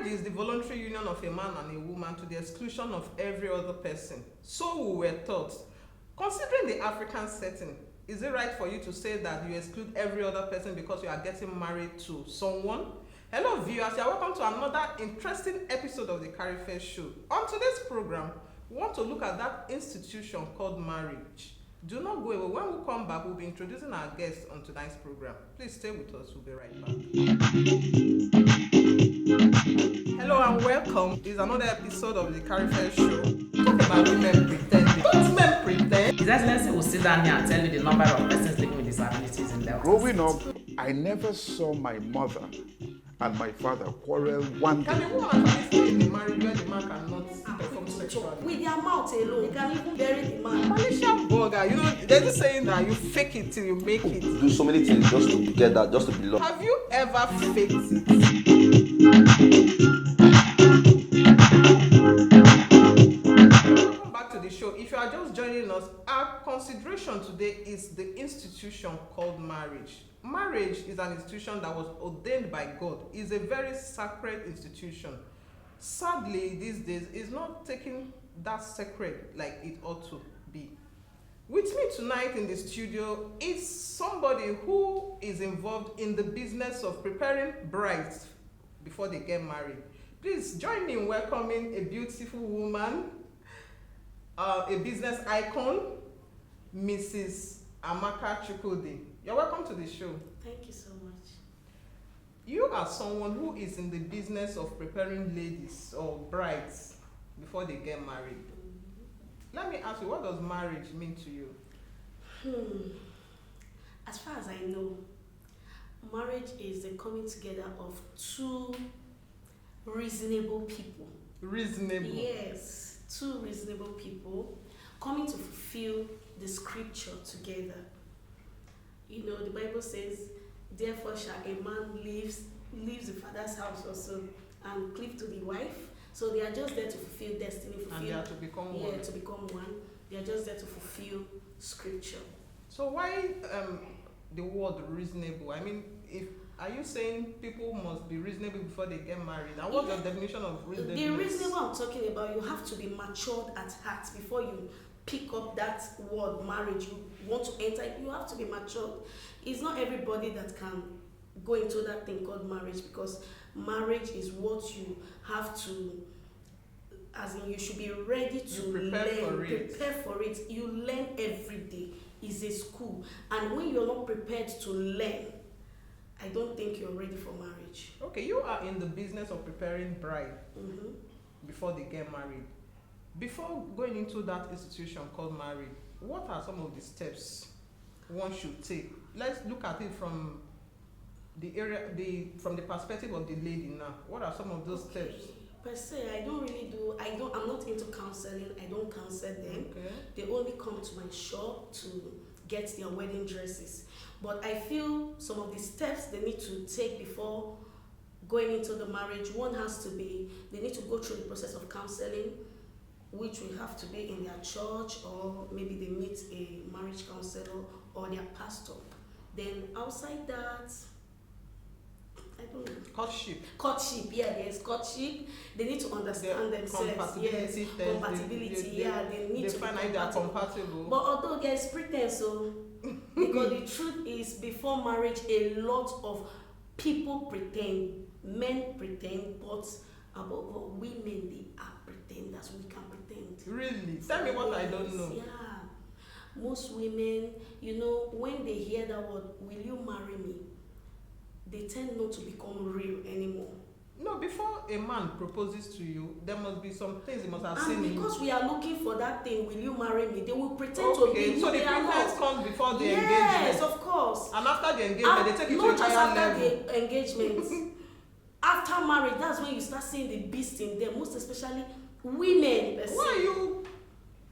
Marriage is the voluntary union of a man and a woman to the exclusion of every other person. So we were taught. Considering the African setting, is it right for you to say that you exclude every other person because you are getting married to someone? Hello viewers, you are welcome to another interesting episode of the Karifest show. On today's program, we want to look at that institution called marriage. Do not go away. When we come back, we'll be introducing our guests on tonight's program. Please stay with us. We'll be right back. Hello and welcome. It's another episode of the Karifest show. Talk about women pretending. Don't men pretend? His Excellency will sit down here and tell you the number of persons living with disabilities in Delta. Growing up, I never saw my mother and my father quarrel one day. Can a woman actually stay in a marriage where the man cannot perform sexually? With their mouth alone, they can even bury the man. Malaysian burger, you know, there's this saying that you fake it till you make it. Do so many things just to get that, just to be loved. Have you ever faked it? Welcome back to the show. If you are just joining us, our consideration today is the institution called marriage. Marriage is an institution that was ordained by God. It's a very sacred institution. Sadly, these days, it's not taking that sacred like it ought to be. With me tonight in the studio is somebody who is involved in the business of preparing brides before they get married. Please join me in welcoming a beautiful woman, a business icon, Mrs. Amaka Chukwudi. You're welcome to the show. Thank you so much. You are someone who is in the business of preparing ladies or brides before they get married. Let me ask you, what does marriage mean to you? As far as I know, marriage is the coming together of two reasonable people. Reasonable? Yes, two reasonable people coming to fulfill the scripture together. You know, the Bible says, therefore shall a man leaves the father's house also and cleave to the wife. So they are just there to fulfill destiny, And they are to become one. Yeah, to become one. They are just there to fulfill scripture. So why the word reasonable? I mean, are you saying people must be reasonable before they get married? And what's the definition of reasonable? The reasonable I'm talking about, you have to be matured at heart before you pick up that word marriage. You want to enter, you have to be matured. It's not everybody that can go into that thing called marriage, because marriage is what you have to, as in you should be ready to prepare for it. You learn every day. It's a school, and when you're not prepared to learn, I don't think you're ready for marriage. Okay, you are in the business of preparing bride before they get married. Before going into that institution called marriage, what are some of the steps one should take? Let's look at it from the perspective of the lady now. What are some of those steps? Per se, I'm not into counseling. I don't counsel them. Okay. They only come to my shop to get their wedding dresses. But I feel some of the steps they need to take before going into the marriage, they need to go through the process of counseling, which will have to be in their church, or maybe they meet a marriage counselor or their pastor. Then outside that, I don't know. Courtship, yeah, there's courtship. They need to understand themselves. Compatibility test. Compatibility, they need to find out they are compatible. But although there's pretense, because the truth is, before marriage, a lot of people pretend, men pretend, but above all, women, they are pretenders. We can pretend. Really? Tell me what I don't know. Yeah. Most women, when they hear that word, will you marry me? They tend not to become real anymore. No, before a man proposes to you, there must be some things he must have seen in you. And because we are looking for that thing, will you marry me? They will pretend to be. Okay, so the pretense comes before the engagement. Yes, of course. And after the engagement, they take it to a higher level. Not just after the engagement. After marriage, that's when you start seeing the beast in them, most especially women. Why are you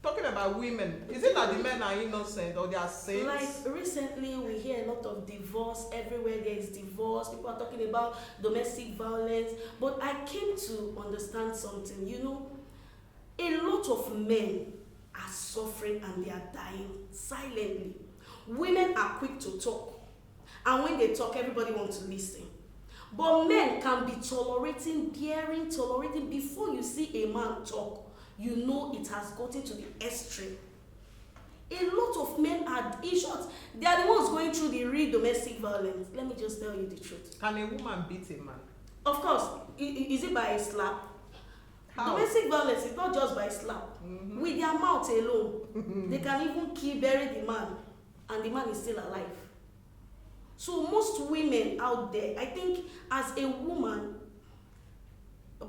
talking about women? Is it that the men are innocent or they are saints? Like recently, we hear a lot of divorce. Everywhere there is divorce. People are talking about domestic violence. But I came to understand something. A lot of men are suffering and they are dying silently. Women are quick to talk. And when they talk, everybody wants to listen. But men can be tolerating, daring, tolerating. Before you see a man talk, you know it has gotten to the extreme. A lot of men are, in short, they are the ones going through the real domestic violence. Let me just tell you the truth. Can a woman beat a man? Of course, is it by a slap? How? Domestic violence is not just by slap. With their mouth alone, they can even bury the man, and the man is still alive. So most women out there, I think as a woman,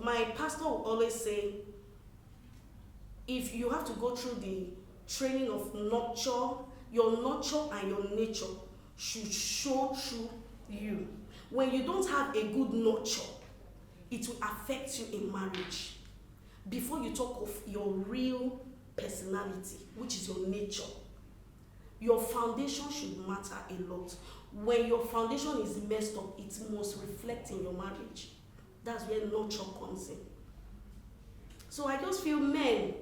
my pastor will always say, if you have to go through the training of nurture, your nurture and your nature should show through you. When you don't have a good nurture, it will affect you in marriage. Before you talk of your real personality, which is your nature, your foundation should matter a lot. When your foundation is messed up, it must reflect in your marriage. That's where nurture comes in. So I just feel men,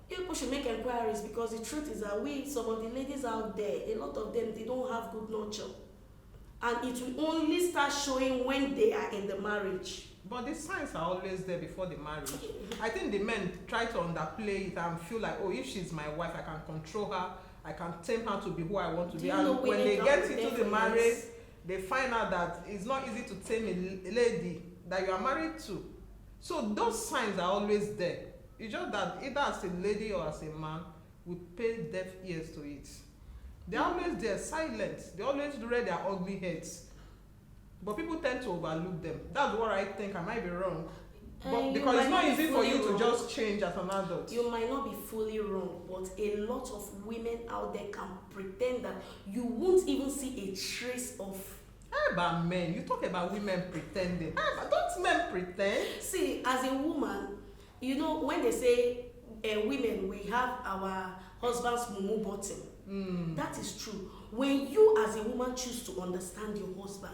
people should make inquiries, because the truth is that some of the ladies out there, a lot of them, they don't have good nurture. And it will only start showing when they are in the marriage. But the signs are always there before the marriage. I think the men try to underplay it and feel like, oh, if she's my wife, I can control her, I can tame her to be who I want to be. And when they get into the marriage, they find out that it's not easy to tame a lady that you are married to. So those signs are always there. It's just that either as a lady or as a man, we pay deaf ears to it. They're always there, silent. They always rear their ugly heads. But people tend to overlook them. That's what I think. I might be wrong. But because it's not easy for you to just change as an adult. You might not be fully wrong, but a lot of women out there can pretend that you won't even see a trace of. How about men? You talk about women pretending. Don't men pretend? See, as a woman, you know, when they say women, we have our husband's mumu bottom. That is true. When you as a woman choose to understand your husband,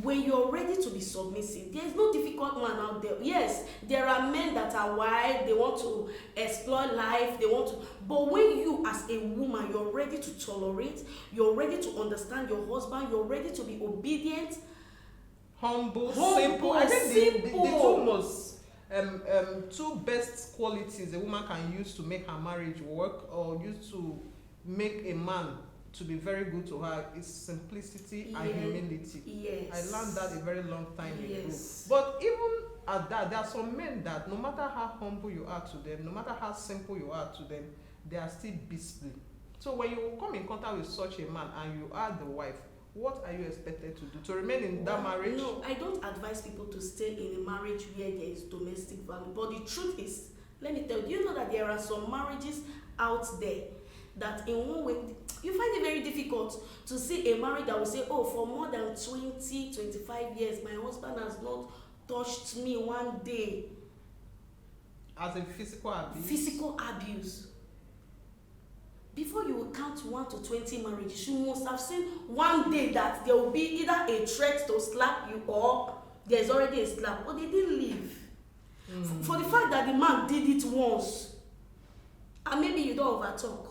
when you're ready to be submissive, there's no difficult man out there. Yes, there are men that are wild, they want to explore life, they want to, but when you as a woman, you're ready to tolerate, you're ready to understand your husband, you're ready to be obedient, humble, simple. I think the two most two best qualities a woman can use to make her marriage work, or use to make a man to be very good to her, is simplicity and humility. Yes. I learned that a very long time ago. But even at that, there are some men that no matter how humble you are to them, no matter how simple you are to them, they are still beastly. So when you come in contact with such a man and you are the wife, what are you expected to do? To remain in that marriage? No, I don't advise people to stay in a marriage where there is domestic violence. But the truth is, let me tell you, you know that there are some marriages out there that in one way, you find it very difficult to see a marriage that will say, oh, for more than 20, 25 years, my husband has not touched me one day. As in physical abuse? Physical abuse. Before you will count 1 to 20 marriages, you must have seen one day that there will be either a threat to slap you or there's already a slap, but they didn't leave. For the fact that the man did it once, and maybe you don't overtalk.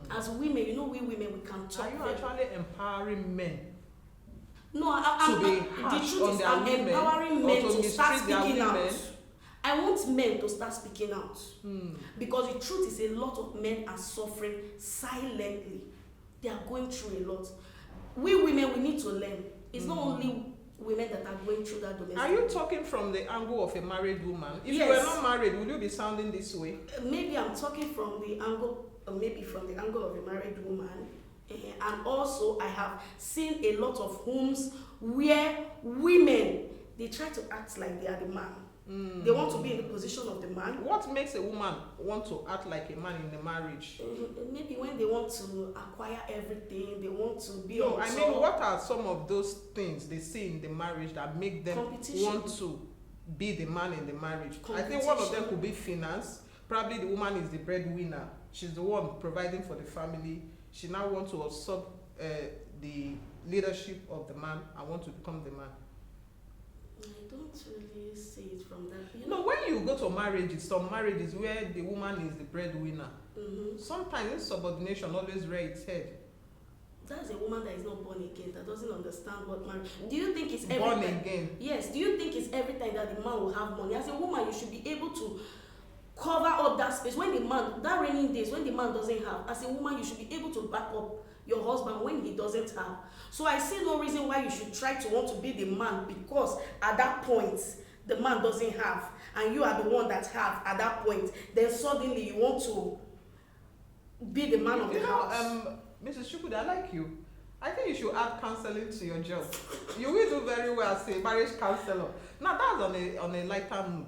As women, you know, we women, we can talk. Are you actually empowering men? No, the truth is, I'm empowering men to start speaking out. I want men to start speaking out. Because the truth is, a lot of men are suffering silently. They are going through a lot. We women, we need to learn. It's not only women that are going through that domestic. Are you talking from the angle of a married woman? If Yes. you were not married, would you be sounding this way? Maybe I'm talking from the angle, or maybe from the angle of a married woman. And also, I have seen a lot of homes where women, they try to act like they are the man. They want to be in the position of the man. What makes a woman want to act like a man in the marriage? Maybe when they want to acquire everything, they want to be No, on I top. mean, what are some of those things they see in the marriage that make them want to be the man in the marriage? I think one of them could be finance. Probably the woman is the breadwinner. She's the one providing for the family. She now wants to usurp the leadership of the man and want to become the man. I don't really see it from that. You No, when you go to marriages, some marriages where the woman is the breadwinner, sometimes insubordination always rears its head. That's a woman that is not born again, that doesn't understand what marriage. Do you think it's every Born time? again. Yes. Do you think it's every time that the man will have money? As a woman, you should be able to cover up that space when the man, that raining days, when the man doesn't have. As a woman, you should be able to back up your husband when he doesn't have. So I see no reason why you should try to want to be the man, because at that point the man doesn't have and you are the one that have at that point. Then suddenly you want to be the man of the house. Mrs. Chukwudi, I like you. I think you should add counseling to your job. You will do very well as a marriage counselor. Now that's on a lighter mood.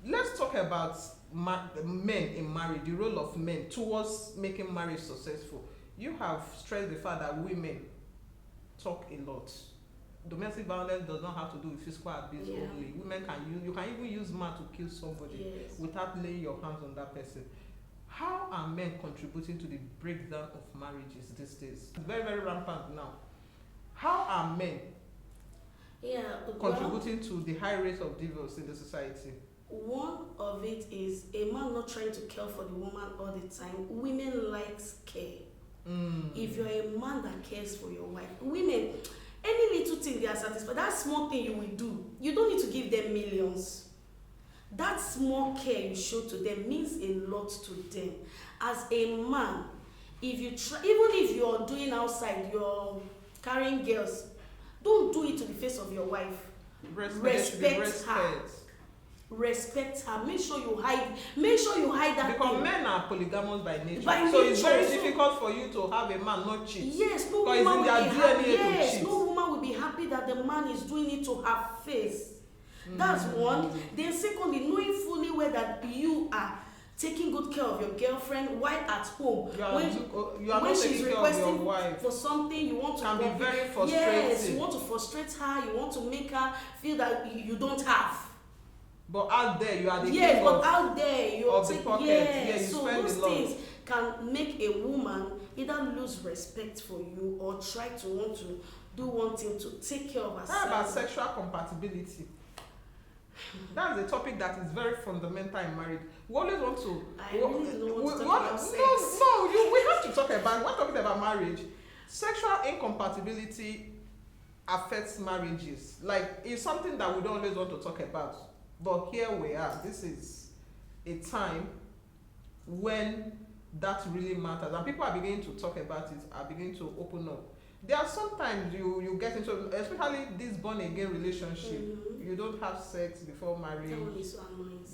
Let's talk about men in marriage, the role of men towards making marriage successful. You have stressed the fact that women talk a lot. Domestic violence does not have to do with physical abuse only. Women can use, you can even use man to kill somebody without laying your hands on that person. How are men contributing to the breakdown of marriages these days? It's very, very rampant now. How are men contributing to the high rate of divorce in the society? One of it is a man not trying to care for the woman all the time. Women likes care. If you're a man that cares for your wife, women, any little thing they are satisfied, that small thing you will do, you don't need to give them millions. That small care you show to them means a lot to them. As a man, if you try, even if you're doing outside, you're carrying girls, don't do it to the face of your wife. Respect her. Respect her. Make sure you hide that because thing. Men are polygamous by nature. So it's very difficult for you to have a man not cheat. Yes, no woman will be happy. Yes, no woman will be happy that the man is doing it to her face. That's one. Then secondly, knowing fully well that you are taking good care of your girlfriend while at home. You are not taking care of your wife. For something you want to can be very frustrating. Yes, you want to frustrate her. You want to make her feel that you don't have. But out there you are the yes, king but of, out there you're of the pocket. Yes, you so spend those a lot. things can make a woman either lose respect for you or try to want to do one thing to take care of herself. How about sexual compatibility? That's a topic that is very fundamental in marriage. We always want to. I really don't want to talk about sex. We have to talk about. We're talking about marriage. Sexual incompatibility affects marriages. Like, it's something that we don't always want to talk about. But here we are. This is a time when that really matters, and people are beginning to talk about it, are beginning to open up. There are sometimes you get into, especially this born again relationship, you don't have sex before marriage. That one is so annoying.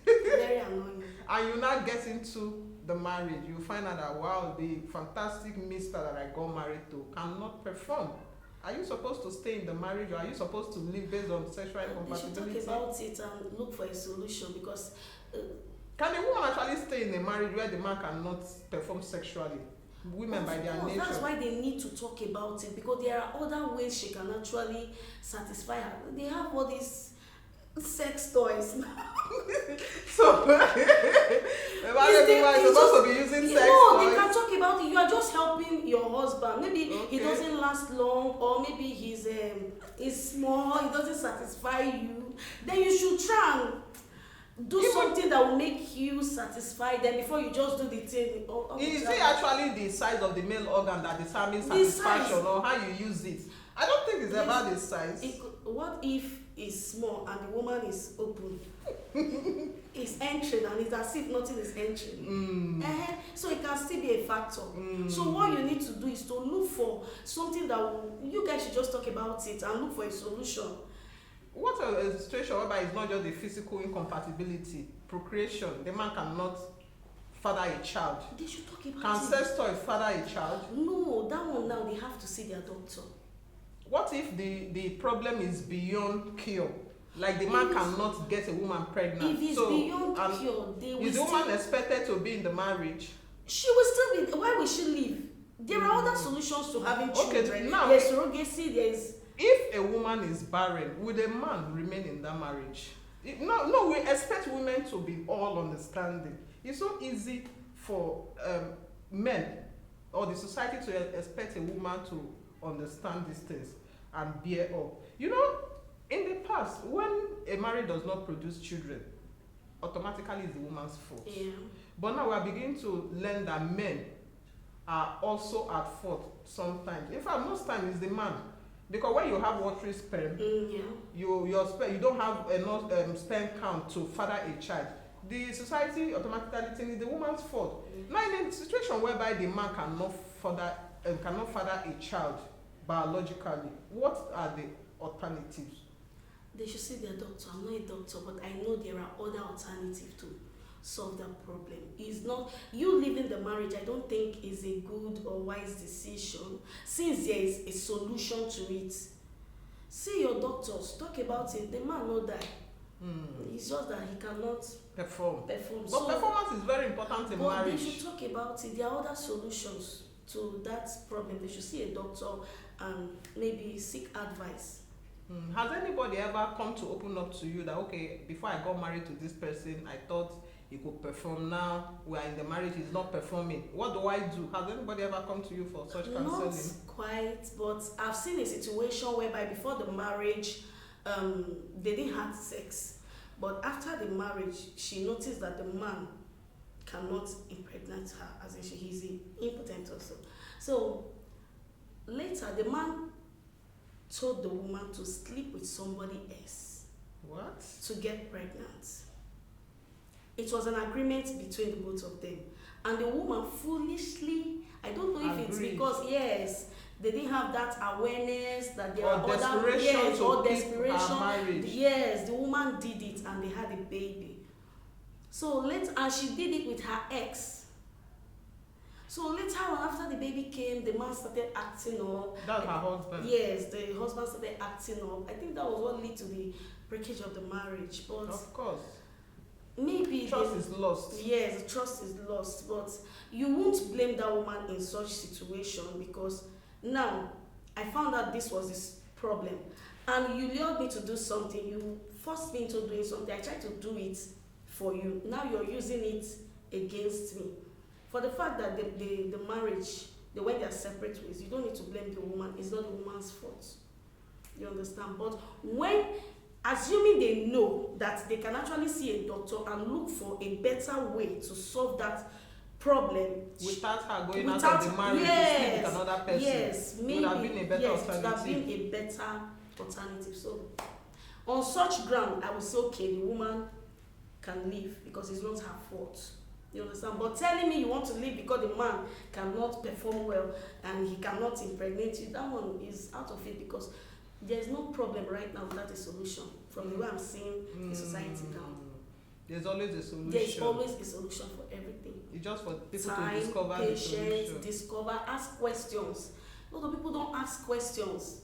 Very annoying. And you now get into the marriage, you find out that wow, the fantastic mister that I got married to cannot perform. Are you supposed to stay in the marriage, or are you supposed to live based on sexual incompatibility? They should talk about it and look for a solution, because can a woman actually stay in a marriage where the man cannot perform sexually? Women by their nature. That's why they need to talk about it, because there are other ways she can actually satisfy her. They have all these sex toys now. So everyone is supposed to be using sex toys. They can talk about it. You are just helping your husband. Maybe he doesn't last long, or maybe he's small, he doesn't satisfy you. Then you should try and do something that will make you satisfied. Then before you just do the thing. Is it actually the size of the male organ that determines satisfaction, or how you use it? I don't think it's about the size. What if it's small and the woman is open? It's entering, and it's as if nothing is entering. So it can still be a factor. So what you need to do is to look for something that you guys should just talk about it and look for a solution. What a situation whereby it's not just the physical incompatibility, procreation, the man cannot father a child. They should talk about Can sex toys father a child? No, that one now they have to see their doctor. What if the problem is beyond cure? Like the man cannot get a woman pregnant. If it's beyond cure, they will is the woman expected to be in the marriage? She will still be. Why will she leave? There are other solutions to having children. Okay, now there's surrogacy. There's. If a woman is barren, would a man remain in that marriage? No, we expect women to be all understanding. It's so easy for men or the society to expect a woman to understand these things and bear up. You know, in the past, when a marriage does not produce children, automatically it's the woman's fault. Yeah. But now we are beginning to learn that men are also at fault sometimes. In fact, most times it's the man. Because when you have watery sperm, Yeah. your sperm, you don't have enough sperm count to father a child. The society automatically thinks it's the woman's fault. Now, in a situation whereby the man cannot father a child biologically, what are the alternatives? They should see their doctor. I'm not a doctor, but I know there are other alternatives to solve that problem. It's not you leaving the marriage. I don't think is a good or wise decision, since there is a solution to it. See your doctors, talk about it. The man no die. It's just that he cannot Perform. perform. But performance is very important in but marriage. they should talk about it. There are other solutions to that problem. They should see a doctor and maybe seek advice. Has anybody ever come to open up to you that, okay, before I got married to this person, I thought he could perform. Now we are in the marriage, he's not performing. What do I do? Has anybody ever come to you for such counseling? Not quite, but I've seen a situation whereby before the marriage, they didn't have sex. But after the marriage, she noticed that the man cannot impregnate her, as in he's impotent also. So later, the man told the woman to sleep with somebody else What? to get pregnant. It was an agreement between the both of them. And the woman foolishly, I don't know if it's Agreed. because, yes, they didn't have that awareness that there Or are other, desperation yes, to or keep desperation. her marriage. Yes, the woman did it and they had a baby. So later, and she did it with her ex. So later on, after the baby came, the man started acting up. That's her husband. Yes, the husband started acting up. I think that was what led to the breakage of the marriage. But Of course. maybe Trust is lost. yes, trust is lost. But you won't blame that woman in such situation, because now I found out this was this problem, and you lured me to do something. You forced me into doing something. I tried to do it for you. Now you're using it against me. For the fact that the marriage, when they are separate ways, you don't need to blame the woman. It's not the woman's fault. You understand? But when, assuming they know that they can actually see a doctor and look for a better way to solve that problem Without her going out without- of the marriage to sleep with another person. Yes, maybe would have been a better yes, it would have alternative. been a better alternative. So on such ground, I would say okay, the woman can leave because it's not her fault. You understand? But telling me you want to leave because the man cannot perform well and he cannot impregnate you, that one is out of it, because there's no problem right now without a solution. From the way I'm seeing the society now, There's always a solution. there's always a solution for everything. It's just for people Time, to discover the patience, solution. discover, ask questions. A lot of people don't ask questions.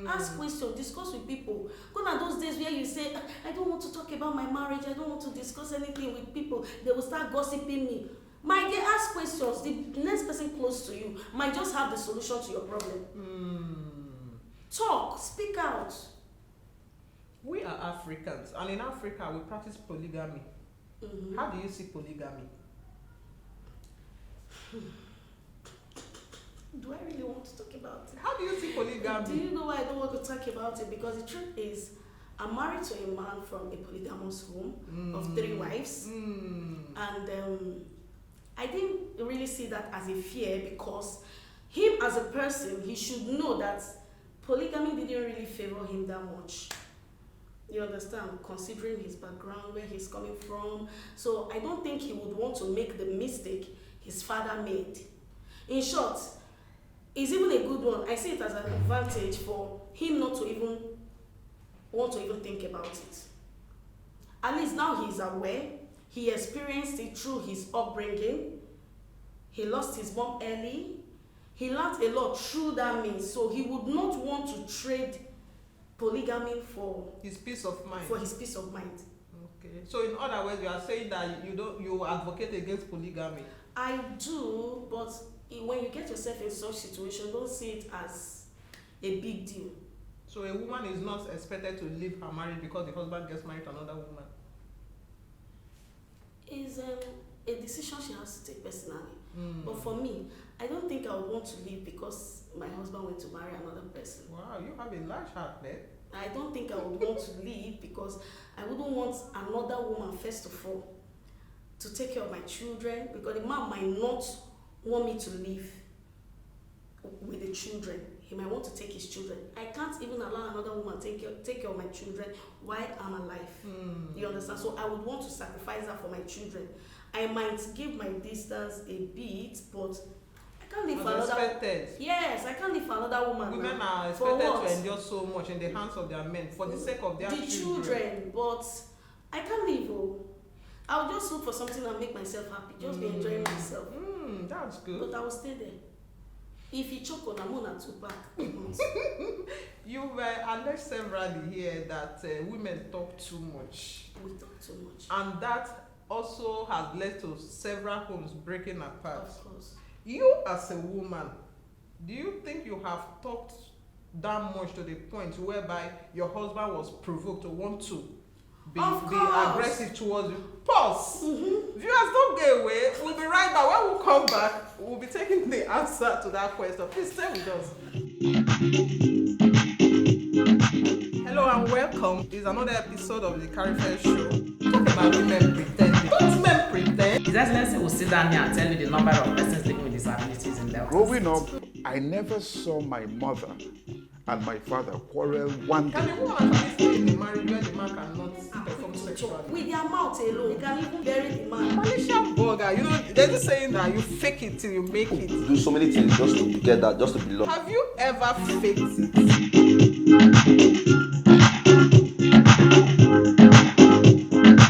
Ask questions, discuss with people. Gone are those days where you say, I don't want to talk about my marriage, I don't want to discuss anything with people. They will start gossiping me. My dear, ask questions. The next person close to you might just have the solution to your problem. Talk, speak out. We are Africans, and in Africa we practice polygamy. How do you see polygamy? Do I really want to talk about it? How do you see Do polygamy? you know why I don't want to talk about it? Because the truth is, I'm married to a man from a polygamous home of 3 wives. And I didn't really see that as a fear, because him as a person, he should know that polygamy didn't really favor him that much. You understand? Considering his background, where he's coming from. So I don't think he would want to make the mistake his father made. In short, it's even a good one. I see it as an advantage for him not to even want to even think about it. At least now he's aware. He experienced it through his upbringing. He lost his mom early. He learned a lot through that means. So he would not want to trade polygamy for His peace of mind. his peace of mind. Okay. So in other words, you are saying that you advocate against polygamy. I do, but when you get yourself in such situation, don't see it as a big deal. So a woman is not expected to leave her marriage because the husband gets married to another woman. It's a decision she has to take personally. But for me, I don't think I would want to leave because my husband went to marry another person. Wow, you have a large heart there. I don't think I would want to leave because I wouldn't want another woman, first of all, to take care of my children, because the man might not want me to leave. with the children. He might want to take his children. I can't even allow another woman take care of my children while I'm alive. You understand? So I would want to sacrifice that for my children. I might give my distance a bit, but I can't live for another. Expected. Yes, I can't live for another woman. Women now. are For expected what? to endure so much in the hands of their men for the sake of their the children. But I can't live. Oh, I'll just look for something and make myself happy. Just be enjoying myself. That's good. But I will stay there. If he choke on Amona to back. You've alleged severally here that women talk too much. We talk too much. And that also has led to several homes breaking apart. Of course. You as a woman, do you think you have talked that much to the point whereby your husband was provoked to want to be aggressive towards you? Pause. Viewers, don't get away. We'll be right back. When we come back, we'll be taking the answer to that question. Please stay with us. Hello and welcome. This is another episode of the Karifest show. Talk about women pretending. Don't men pretend? His Excellency will sit down here and tell you the number of persons living with disabilities in Delta. Growing up, I never saw my mother and my father quarrel one Can day. a woman actually stay in a marriage where the man cannot perform sexually? With their mouth alone, they can even bury the man. Malaysian burger, you know, there's this saying that you fake it till you make it. Do so many things just to get that, just to belong. Have you ever faked it?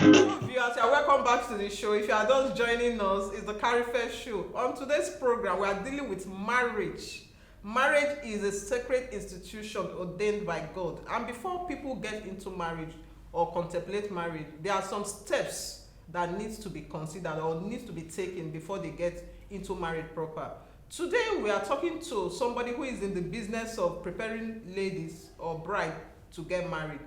Hello viewers, you're welcome back to the show. If you are just joining us, it's the Karifest show. On today's program, we are dealing with marriage. Marriage is a sacred institution ordained by God. And before people get into marriage or contemplate marriage, there are some steps that needs to be considered or needs to be taken before they get into marriage proper. Today, we are talking to somebody who is in the business of preparing ladies or bride to get married,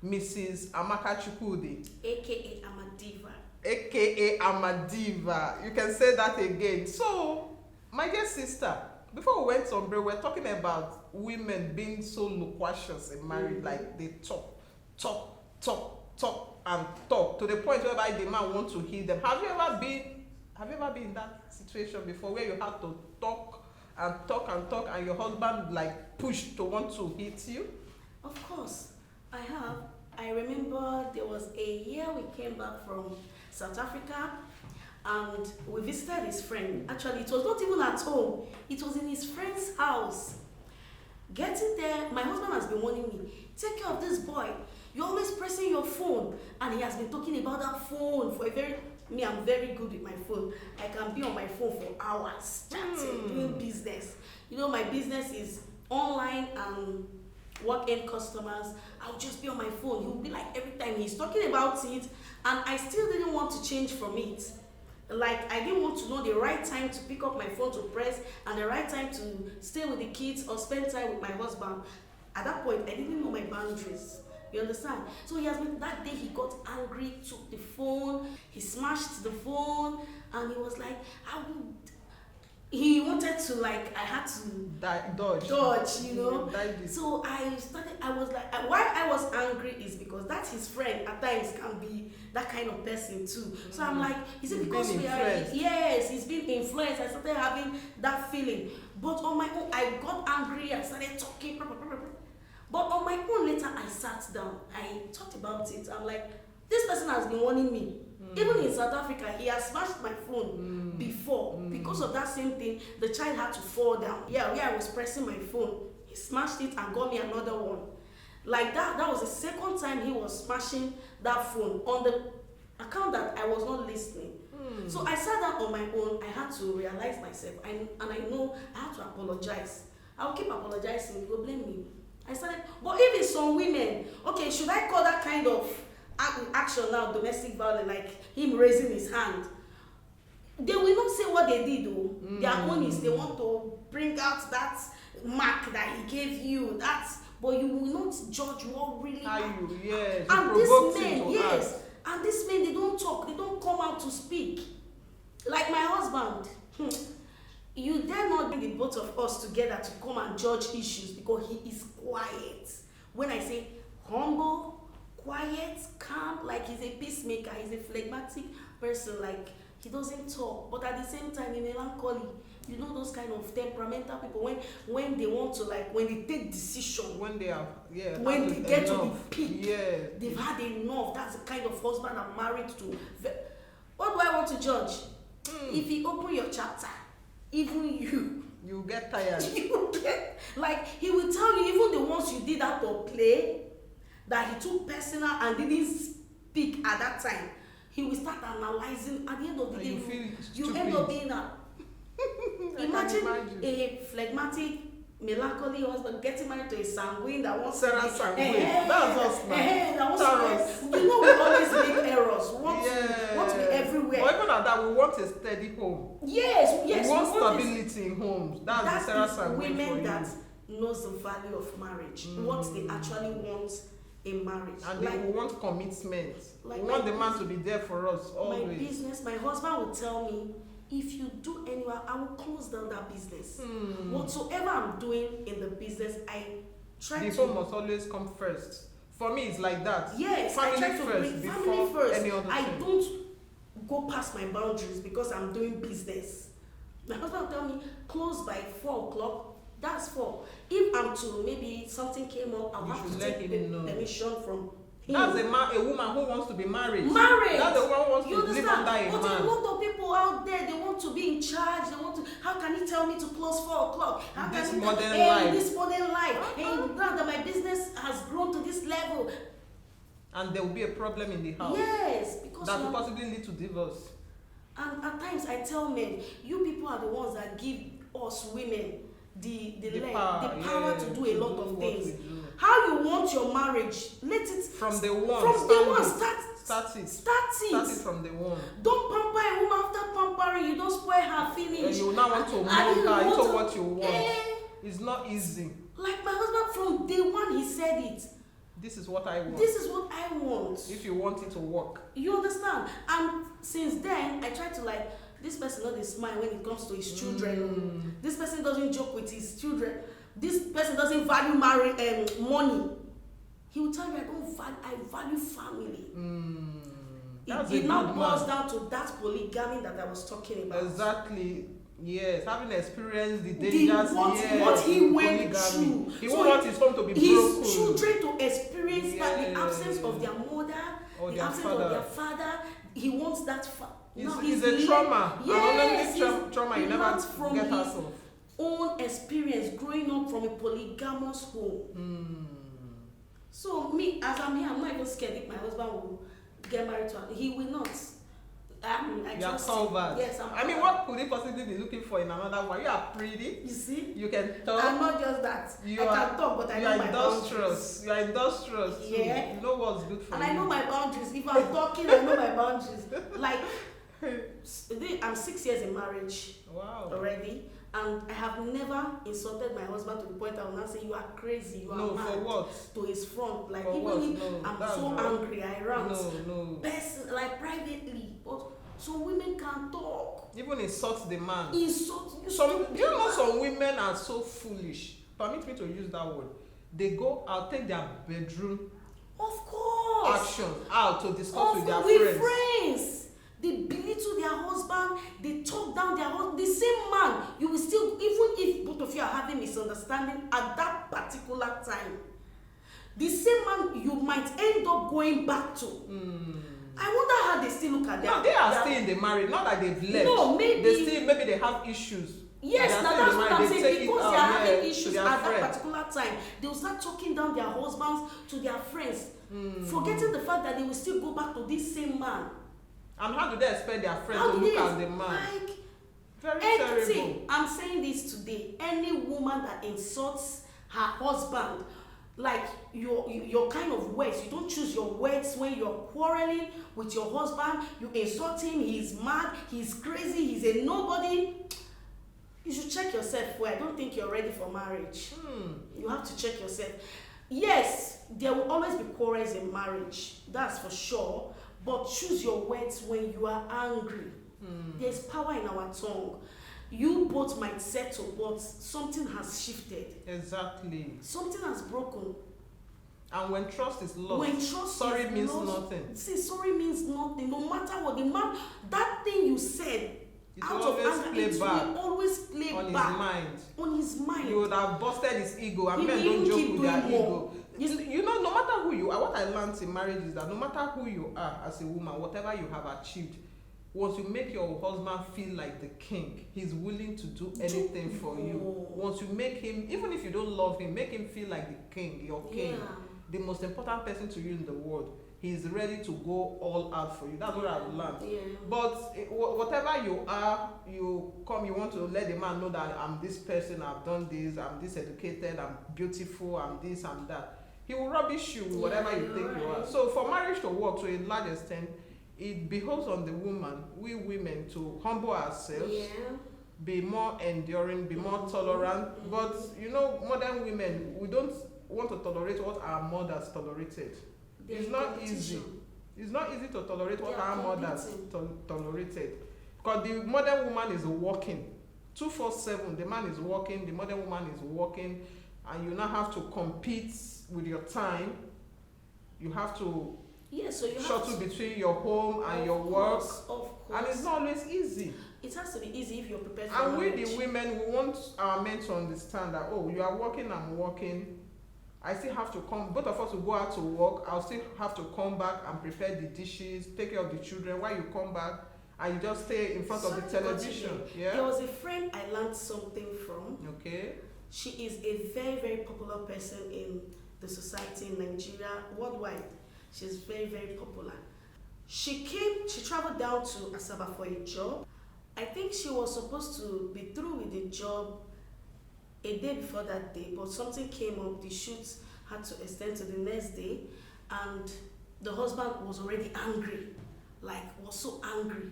Mrs. Amaka Chukwudi, AKA Amadiva. aka Amadiva. You can say that again. So, my dear sister, before we went on break, we're talking about women being so loquacious in marriage, like they talk, and talk to the point whereby the man wants to hear them. Have you ever been in that situation before where you had to talk and your husband like pushed to want to hit you? Of course, I have. I remember there was a year we came back from South Africa and we visited his friend. Actually, it was not even at home. It was in his friend's house. Getting there, my husband has been warning me, take care of this boy. You're always pressing your phone. And he has been talking about that phone for I'm very good with my phone. I can be on my phone for hours, chatting, doing business. You know, my business is online and work-in customers. I'll just be on my phone. He'll be like, every time he's talking about it, and I still didn't want to change from it. Like, I didn't want to know the right time to pick up my phone to press and the right time to stay with the kids or spend time with my husband. At that point, I didn't know my boundaries. You understand? So that day he got angry, took the phone, he smashed the phone, and he was like, he wanted to, I had to dodge, you know. So I was like, why I was angry is because that's his friend at times can be that kind of person too. So I'm like, is it because we are, yes, he's been influenced. I started having that feeling. But on my own, I got angry and started talking. But on my own later, I sat down. I talked about it. I'm like, this person has been warning me. Even in South Africa, he has smashed my phone before. Because of that same thing, the child had to fall down. Yeah, where I was pressing my phone, he smashed it and got me another one. Like that was the second time he was smashing that phone on the account that I was not listening. So I sat down on my own. I had to realize myself. And I know I had to apologize. I'll keep apologizing. Go blame me. I started, but if it's some women, okay, should I call that kind of action now domestic violence, like him raising his hand? They will not say what they did though. Their own is they want to bring out that mark that he gave you, but you will not judge what really happened. Yes, and these men, yes, and these men, they don't talk, they don't come out to speak. Like my husband, you dare not bring the both of us together to come and judge issues because he is quiet. When I say humble, quiet, calm, like he's a peacemaker, he's a phlegmatic person, like he doesn't talk, but at the same time, he melancholy. You know those kind of temperamental people when they want to like when they take decision. When they have When they get to the enough. peak, Yeah. they've had enough. That's the kind of husband I'm married to. What do I want to judge? If you open your chapter, even You get tired. you get like he will tell you even the ones you did out of play that he took personal and didn't speak at that time. He will start analyzing. At the end of the And day, you feel you end stupid. up being a I can imagine imagine. a phlegmatic, melancholy husband getting married to a sanguine that wants Sarah to be sanguine. That's us now. that wants Taurus. to be, you know we always make errors. We want to be But everywhere. even at that, we want a steady home. Yes, We want we want this- stability in homes. That's that the Sarah is sanguine for women you. that knows the value of marriage, what they actually want in marriage. And Like we want commitment. Like we want my the man to be there for us my always. business, my husband will tell me, if you do anywhere, I will close down that business. Whatsoever I'm doing in the business, I try The to home must always come first. For me, it's like that. yes, Family I try to first bring before family first. any other I thing. don't go past my boundaries because I'm doing business. My husband will tell me close by 4 o'clock. That's 4. If I'm to maybe something came up, I'll You have should to let take him know. permission from him. That's a woman who wants to be married. Married. That's the one who wants You to live understand? under a But a man. lot of people out there, they want to be in charge. They want to. How can he tell me to close 4 o'clock? How This can he modern hey, life. this modern life? Hey, now that my business has grown to this level. And there will be a problem in the house. Yes, because That you will are- possibly lead to divorce. and at times I tell men, you people are the ones that give us women the power yeah, to do a lot of what things. we do. How you want your marriage? Let it From the one. from day one. Start Start it. it. Start it from the one. Don't pamper a woman after pampering. You don't spoil her And feelings. you now want to mold And you her want into to- what you want. Eh, It's not easy. like my husband from day one, he said it. This is what I want. This is what I want. If you want it to work. You understand? And since then, I try to like this person not dey smile when it comes to his children. This person doesn't joke with his children. This person doesn't value money. He will tell you, I value family. That's It a now good boils man. down to that polygamy that I was talking about. Exactly. Yes, having experienced the The- dangers. what he went polygamy. through. He So won't want his home to be his broken. children to experience that the Yeah. absence of their mother, Or the their absence father. of their father. He wants that. It's a trauma. Yes, And honestly, trauma you he never learns from get his out of. own experience growing up from a polygamous home. So me, as I'm here, I'm not even scared if my husband will get married to her. He will not. I You are trust covered. him. Yes, I mean, what could he possibly be looking for in another one? You are pretty. You see? You can talk. I'm not just that. You I are- can talk, but I you know are my boundaries. industrious. You are industrious too. Yeah. You know what's good for And you. I know my boundaries. If I'm talking, I know my boundaries. Like, I'm 6 years in marriage Wow. already, and I have never insulted my husband to the point I will not say you are crazy, you are No, mad. for what? To his front, like For even what? if No, I'm that's so not- angry, I rant. No. Like privately, but some women can talk. Even insult the man. Insult you. Some, do you know some women are so foolish? Permit me to use that word. They go out, take their bedroom Of course. action out to discuss with their with friends. They belittle their husband, they talk down their husband. The same man, you will still, even if both of you are having misunderstanding at that particular time, the same man you might end up going back to. I wonder how they still look at them. No, they are still in the marriage, not that they've left. No, maybe maybe they have issues. yes, They are now still in that's the what marriage, I'm they saying. take it Because out, they are yeah, having to issues their at friend. that particular time, they will start talking down their husbands to their friends, forgetting the fact that they will still go back to this same man. And how do they expect their friends How to do look they at the man? like Very anything? terrible. I'm saying this today. Any woman that insults her husband, like your kind of words, you don't choose your words when you're quarreling with your husband. You insult him. He's mad. He's crazy. He's a nobody. You should check yourself. Well, I don't think you're ready for marriage. You have to check yourself. Yes, there will always be quarrels in marriage. That's for sure. But choose your words when you are angry. There's power in our tongue. You both might settle, but something has shifted. Exactly. Something has broken. And when trust is lost, When trust sorry is means lost, nothing. See, sorry means nothing. No matter what the man, that thing you said It out will of always anger, play it back will always play on his back mind. on his mind. You would have busted his ego, and He men will don't even joke keep with their doing more. ego. You know, no matter who you are, what I learned in marriage is that no matter who you are as a woman, whatever you have achieved, once you make your husband feel like the king, he's willing to do anything for you. Once you make him, even if you don't love him, make him feel like the king, your king, Yeah. the most important person to you in the world. He's ready to go all out for you. That's what I've learned. Yeah. But whatever you are, you come, you want to let the man know that I'm this person, I've done this, I'm this educated, I'm beautiful, I'm this, I'm that. He will rubbish you with whatever you think you are. So for marriage to work to a large extent, it behoves on the woman, we women, to humble ourselves, Yeah. be more enduring, be more tolerant. But you know, modern women, we don't want to tolerate what our mothers tolerated. There's It's not competition. easy. It's not easy to tolerate what They are our mothers competing. tolerated. Because the modern woman is working 247. The man is working, the modern woman is working, and you now have to compete with your time. You have to Yeah, so you have shuttle to, between your home and of your work, course, of course. and it's not always easy. It has to be easy if you're prepared for And we, marriage. the women, we want our men to understand that, oh, you are working, I'm working. I still have to come, both of us will go out to work. I'll still have to come back and prepare the dishes, take care of the children. While you come back, and you just stay in front of the Sorry to television. continue. There Yeah. was a friend I learned something from. Okay. She is a very, very popular person in the society in Nigeria, worldwide. She's very, very popular. She traveled down to Asaba for a job. I think she was supposed to be through with the job a day before that day, but something came up. The shoot had to extend to the next day, and the husband was already angry, was so angry.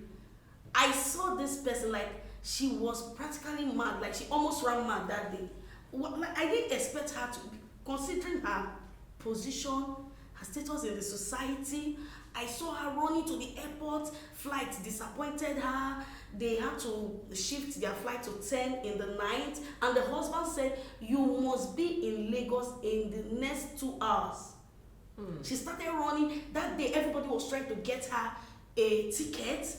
I saw this person, she was practically mad, she almost ran mad that day. I didn't expect her to, considering her position, her status in the society. I saw her running to the airport. Flight disappointed her. They had to shift their flight to 10 in the night, and the husband said, you must be in Lagos in the next 2 hours. She started running. That day everybody was trying to get her a ticket.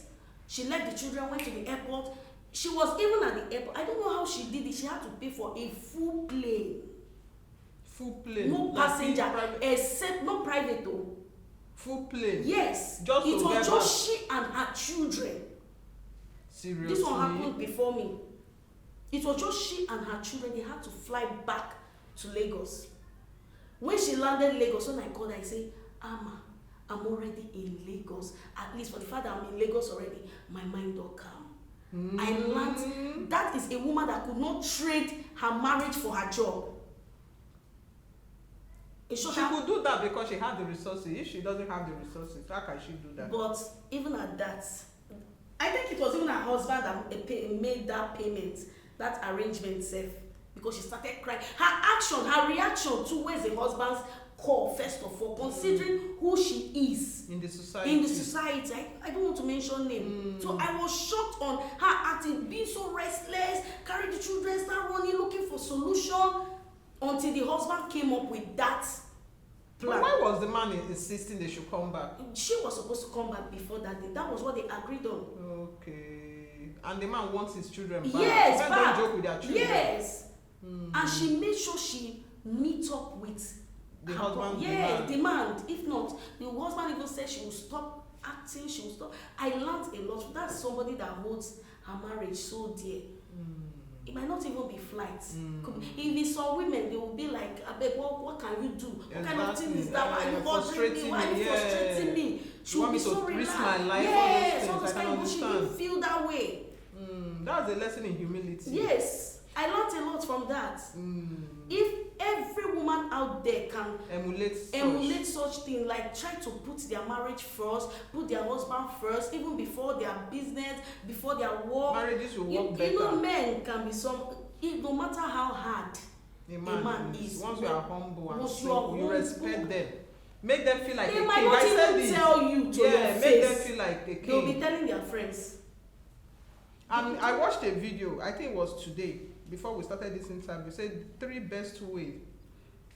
She left the children, went to the airport. She was even at the airport. I don't know how she did it. She had to pay for a full plane. Full plane. No passenger, private, except no private though. full plane. Yes, Just it to was get just she and her children. Seriously. This one happened before me. It was just she and her children. They had to fly back to Lagos. When she landed Lagos, when I called her, I said, Ama, I'm already in Lagos. At least for the fact that I'm in Lagos already, my mind don't calm. I learned that is a woman that could not trade her marriage for her job. She could do that because she had the resources. If she doesn't have the resources, how can she do that? But even at that, I think it was even her husband that made that payment, that arrangement safe, because she started crying. Her reaction towards the husband's call, first of all, considering who she is in the society. I don't want to mention name. So I was shocked on her acting, being so restless, carry the children, start running, looking for solution, until the husband came up with that plan. But why was the man insisting they should come back? She was supposed to come back before that day. That was what they agreed on. Okay. And the man wants his children back. Yes, Men back. don't joke with their children. Yes. And she made sure she meet up with The her husband Yes, demand. If not, the husband even said she will stop acting, she will stop. I learned a lot. That's somebody that holds her marriage so dear. It might not even be flight. If it's some women, they will be like, what can you do? What kind of thing is that? Why are you bothering me? Why are you frustrating me? She will be so relaxed. My life, yes, all those things. I can she understand. didn't feel that way. That's a lesson in humility. Yes, I learned a lot from that. If every woman out there can emulate such thing, try to put their marriage first, put their husband first, even before their business, before their work. Marriages will work better. You know, men can be no matter how hard a man is. Once you are humble and once simple, you respect them. Make them feel like they a might king. not I said even this. tell you to your make face. them feel like a king. They'll be telling their friends. And I watched a video, I think it was today, before we started this interview, said 3 best ways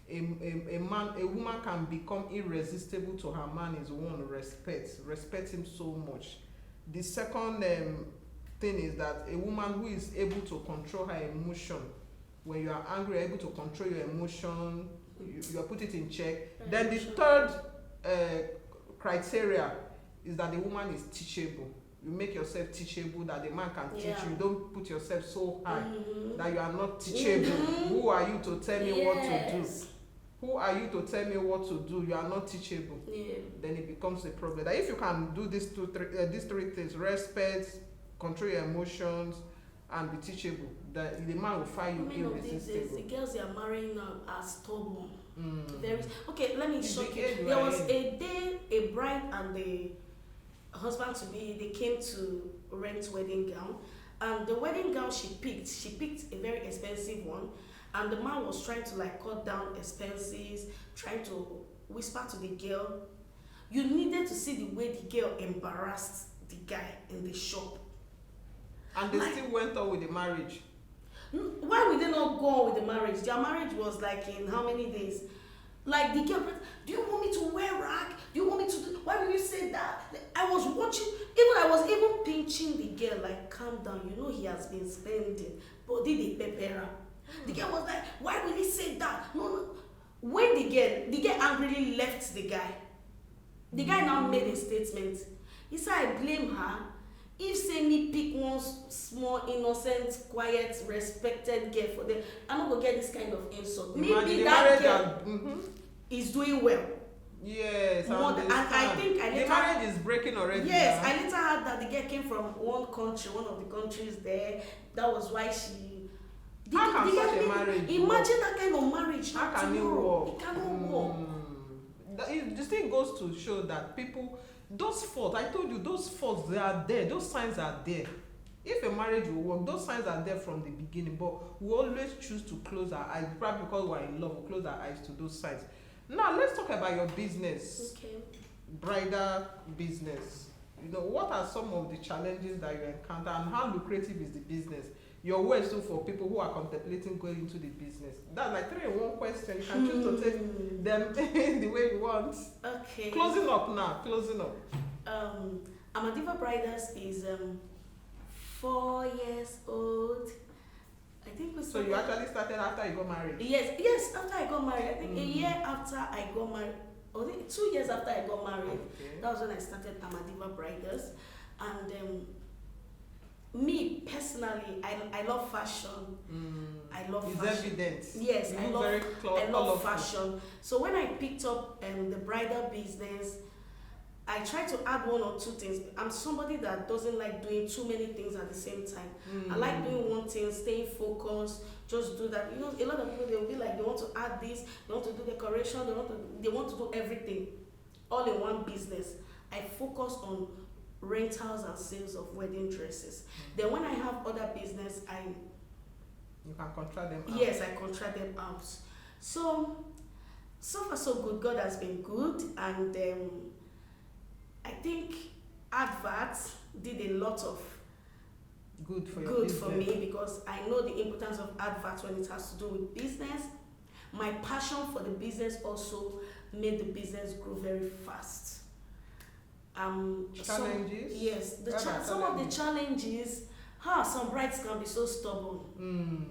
a woman can become irresistible to her man is 1, respect him so much. The second thing is that a woman who is able to control her emotion, when you are angry, you're able to control your emotion, you put it in check. Then the third criteria is that the woman is teachable. You make yourself teachable, that the man can teach you. You don't put yourself so high that you are not teachable. Who are you to tell me what to do? Who are you to tell me what to do? You are not teachable. Then it becomes a problem. That if you can do these three things: respect, control your emotions, and be teachable, that the man will find you irresistible. The girls they are marrying now are stubborn. Okay, let me show you. There was a day a bride and the husband to be, they came to rent wedding gown, and the wedding gown she picked a very expensive one, and the man was trying to like cut down expenses, trying to whisper to the girl. You needed to see the way the girl embarrassed the guy in the shop. And they still went on with the marriage. Why would they not go on with the marriage? Their marriage was like in how many days? Like the girl, do you want me to wear rag? Do you want me to do, why will you say that? I was watching, I was even pinching the girl, like, calm down, you know he has been spending, but did they pepper her? The girl was like, why will he say that? No. When the girl angrily left the guy now made a statement. He said, I blame her. If say me pick one small, innocent, quiet, respected girl for them, I'm not gonna get this kind of insult. Maybe that girl is doing well. Yes, I think the marriage is breaking already. Yes, I later heard that the girl came from one of the countries there. That was why she. How can such a marriage? Imagine that kind of marriage. How can it work? It cannot work. The thing goes to show that people. Those faults, I told you, those faults, they are there. Those signs are there. If a marriage will work, those signs are there from the beginning. But we always choose to close our eyes. Probably because we're in love, we close our eyes to those signs. Now, let's talk about your business. Okay. Bridal business. What are some of the challenges that you encounter, and how lucrative is the business? Your words too for people who are contemplating going into the business. That's like 3 in 1 question. You can choose to take them the way you want. Okay. Closing up. Amadiva Bridals is 4 years old. I think we. So you actually started after you got married? Yes, after I got married. I think a year after I got married, or 2 years after I got married, that was when I started Amadiva Bridals. And me personally, I love fashion. I love it's fashion. Evident. Yes, I love fashion. So when I picked up the bridal business, I try to add 1 or 2 things. I'm somebody that doesn't like doing too many things at the same time. I like doing one thing, staying focused, just do that. A lot of people, they'll be like, they want to add this, they want to do decoration, they want to do everything all in one business. I focus on rentals and sales of wedding dresses. Then when I have other business, you can contract them out. Yes, I contract them out. So far so good. God has been good, and I think adverts did a lot of good for me, because I know the importance of adverts when it has to do with business. My passion for the business also made the business grow very fast. Challenges? Some of the challenges, some brides can be so stubborn.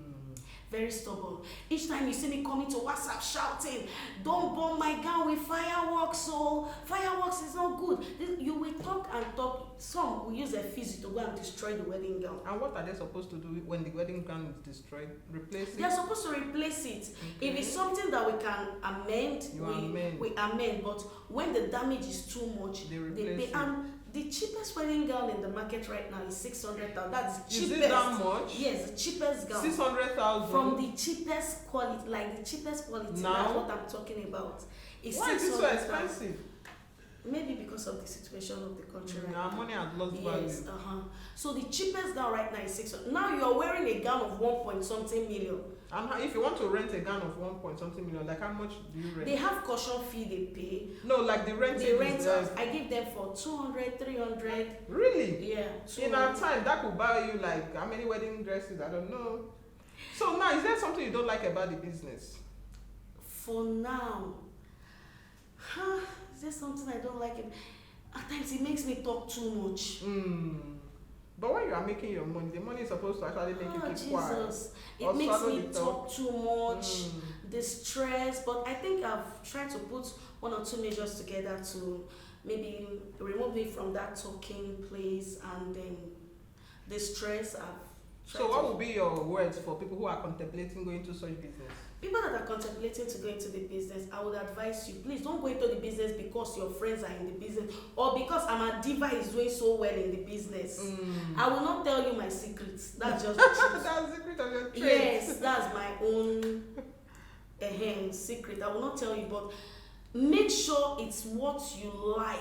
Very stubborn. Each time you see me coming to WhatsApp shouting, don't burn my gown with fireworks, so fireworks is not good. You will talk and talk. Some will use a fizzy to go and destroy the wedding gown. And what are they supposed to do when the wedding gown is destroyed? Replace it? They're supposed to replace it. Okay. If it's something that we can amend, we amend. But when the damage is too much, they pay. And the cheapest wedding gown in the market right now is 600,000. That's the cheapest. Is it that much? Yes, the cheapest gown. 600,000 from the cheapest quality, like the cheapest quality. Now? That's what I'm talking about. Why is it so expensive? Maybe because of the situation of the country right now. Our money has lost value. Yes, So the cheapest gown right now is 600. Now you are wearing a gown of 1.something million. And if you want to rent a gown of 1.something million, like how much do you rent? They have caution fee they pay. No, like the rent. The rentals, I give them for 200, 300. Really? Yeah. In our time, that could buy you like how many wedding dresses? I don't know. So now, is there something you don't like about the business? For now, is there something I don't like? At times it makes me talk too much. But when you are making your money, the money is supposed to actually make you keep quiet. Jesus. It Or makes swallow me the talk. talk too much, the stress. But I think I've tried to put one or two measures together to maybe remove me from that talking place and then the stress. I've tried So what to. would be your words for people who are contemplating going into such business? People that are contemplating to go into the business, I would advise you, please don't go into the business because your friends are in the business or because Amadiva is doing so well in the business. I will not tell you my secrets. That's just the truth. That's the secret of your trade. Yes, that's my own secret. I will not tell you, but make sure it's what you like,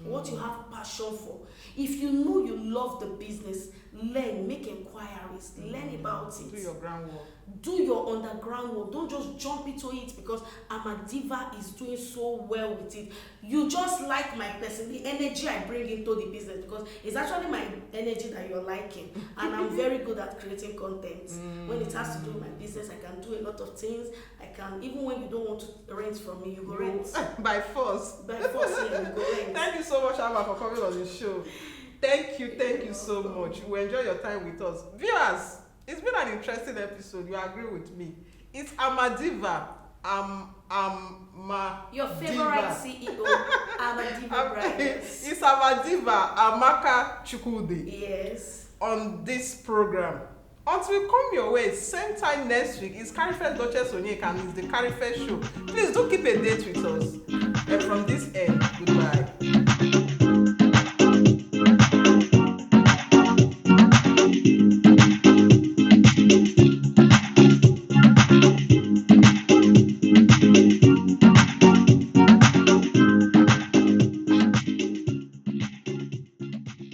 what you have passion for. If you know you love the business, learn, make inquiries, learn about it. Do your groundwork. Do your underground work. Don't just jump into it because Amadiva is doing so well with it. You just like my person, the energy I bring into the business, because it's actually my energy that you're liking. And I'm very good at creating content. When it has to do with my business, I can do a lot of things. I can, even when you don't want to rent from me, you go rent. By force. By force, yeah, you go rent. Thank you so much, Alma, for coming on the show. Thank you so much. We enjoy your time with us. Viewers, it's been an interesting episode. You agree with me? It's Amadiva. Your favorite CEO, Amadiva Brothers. It's Amadiva Amaka Chukwudi. Yes. On this program. Until we come your way, same time next week, it's Karifest Duchess Onyeka and it's the Karifest show. Please do keep a date with us. And from this end, goodbye.